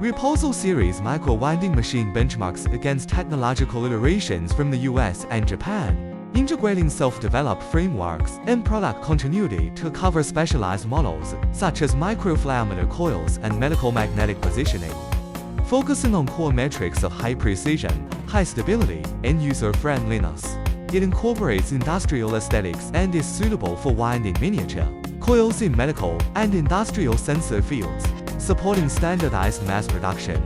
REPOSAL series micro-winding machine benchmarks against technological iterations from the US and Japan, integrating self-developed frameworks and product continuity to cover specialized models such as micro-flowmeter coils and medical magnetic positioning. Focusing on core metrics of high precision, high stability, and user-friendliness, it incorporates industrial aesthetics and is suitable for winding miniature coils in medical and industrial sensor fields, supporting standardized mass production.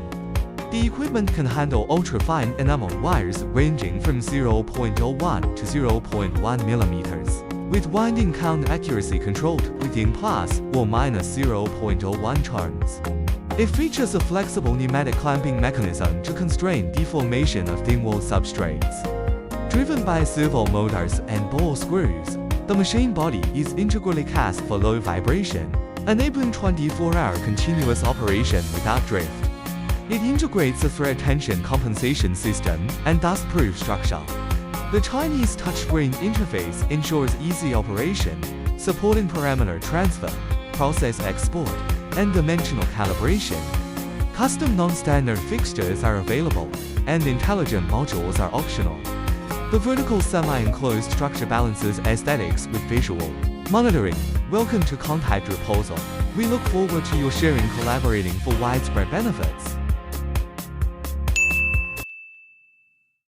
The equipment can handle ultra-fine enamel wires ranging from 0.01 to 0.1 millimeters, with winding count accuracy controlled within plus or minus 0.01 turns. It features a flexible pneumatic clamping mechanism to constrain deformation of thin-walled substrates. Driven by servo motors and ball screws, the machine body is integrally cast for low vibration, enabling 24-hour continuous operation without drift. It integrates a thread tension compensation system and dust-proof structure. The Chinese touchscreen interface ensures easy operation, supporting parameter transfer, process export, and dimensional calibration. Custom non-standard fixtures are available, and intelligent modules are optional. The vertical semi-enclosed structure balances aesthetics with visual monitoring. Welcome to Contact REPOSAL. We look forward to your sharing collaborating for widespread benefits.